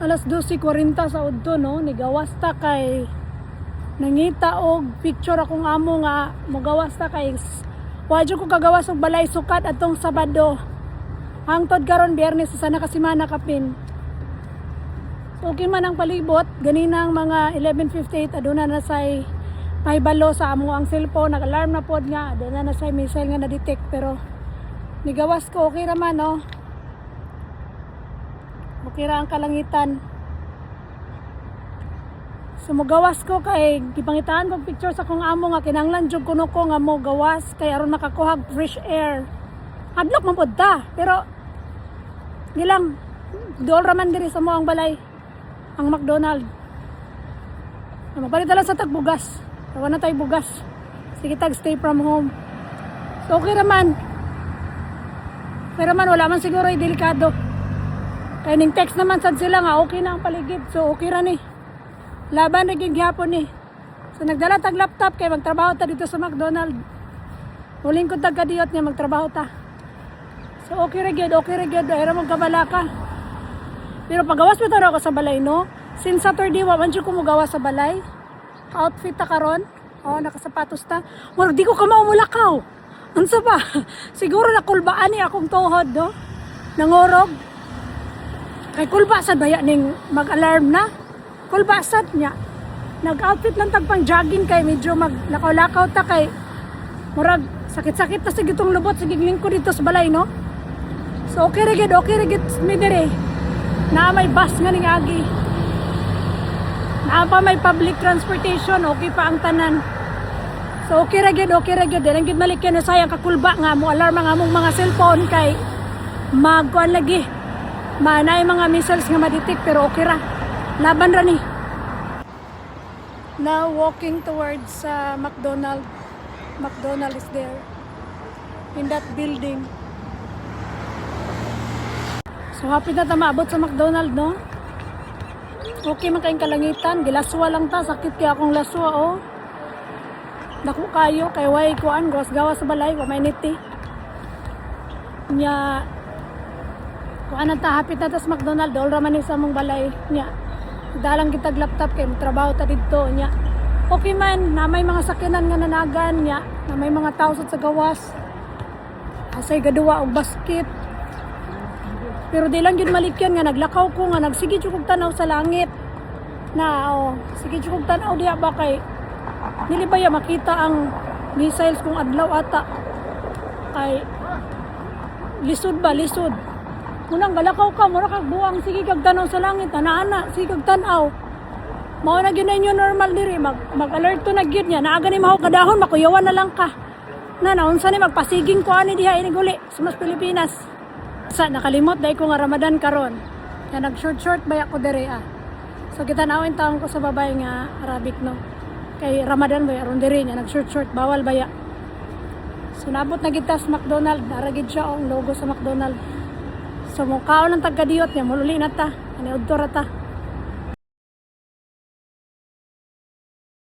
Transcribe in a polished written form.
Alas 12:40 sa udto no, nigawas ta kay nangita og picture akong amo nga mogawas ta kay wadyo ko kagawas og balay sukat atong Sabado. Hangtod karon Biyernes sa nakasimana kapin. Okay man ang palibot, ganina ang mga 11:58 aduna na say may balo sa amo ang cellphone, nag-alarm na pod nga, aduna na say missile nga na-detect pero nigawas ko okay ra man no. Okay ra ang kalangitan. Sumugawas ko kay gipangitaan kong picture sa kong amo nga kinahanglan jud kuno ko nga mo gawas kay aron makakuha fresh air. Hadlok man pod ta, pero gilang dol ra man diri sa mo ang balay ang McDonald. Magpalit lang sa tagbugas. Tawa na tayo bugas. Sige tag stay from home. So okay raman. Pero man wala man siguro ay delikado. Kaya ning text naman sad sila nga okay na ang paligid. So okay ra ni. Laban na gyapon ni. So nagdala tag laptop kay magtrabaho ta dito sa McDonald. Huling ko tag kadiyot nga magtrabaho ta. So okay ra gyud. Era mo kabala ka. Pero pagawas pa taro ako sa balay no. Since Saturday wa man jud ko mogawas sa balay. Outfit ta karon. Oh, nakasapatos ta. Murag di ko ka maumulakaw. Unsa ba? Siguro nakulbaan ni akong tuhod no. Nangorog. Kay kulbasad baya ning mag-alarm na. Kulbasad niya. Nag-outfit lang tagpang jogging kay medyo maglakaw-lakaw ta kay murag sakit-sakit ta sig itong lubot sig lingko dito sa balay no. So okay ra gid mi dire. Na may bus nga ning agi. Na pa may public transportation, okay pa ang tanan. So okay ra gid. Dili gid malikyan na sayang kakulba nga mo alarm nga among mga cellphone kay magkuan lagi. Manay mga missiles nga ma-detect pero okay ra. Laban ra ni. Now walking towards McDonald. McDonald is there in that building. So hapit na ta maabot sa McDonald no. Okay man kayong kalangitan, gilaswa lang ta, sakit kaya akong laswa oh. Dako kayo kay way kuan gawas-gawas sa balay, wa may niti. Nya kuan na ta hapit na ta sa McDonald, dol ra man ni sa mong balay nya. Dalang kitag laptop kay trabaho ta didto nya. Okay man na may mga sakyanan nga nanagan nya, na may mga tao sa gawas. Asay gaduwa og basket. Pero di lang yun malikyan nga naglakaw ko nga nagsige jud kog tanaw sa langit. Na sige jud kog tanaw diha ba kay dili ba ya makita ang missiles kung adlaw ata. Kay lisod. Munang galakaw ka, mura kag buang sige kag tanaw sa langit, ana sige kag tanaw. Mao na gyud inyo normal diri mag-alert to na gyud nya. Naaga ni mahaw kadahon makuyawan na lang ka. Na unsa ni magpasiging ko ani diha ini guli sa mas Pilipinas. Sa nakalimot dahil ko nga Ramadan karon. Kaya nag-short ba ako dere ah. So kita nawin taon ko sa babay nga Arabic no. Kay Ramadan ba aron dere nya nag-short bawal baya. So nabot na kita sa McDonald, naragid siya ang logo sa McDonald. So mukaon ng tagkadiyot niya, mululi na ta. Ani udto ra ta.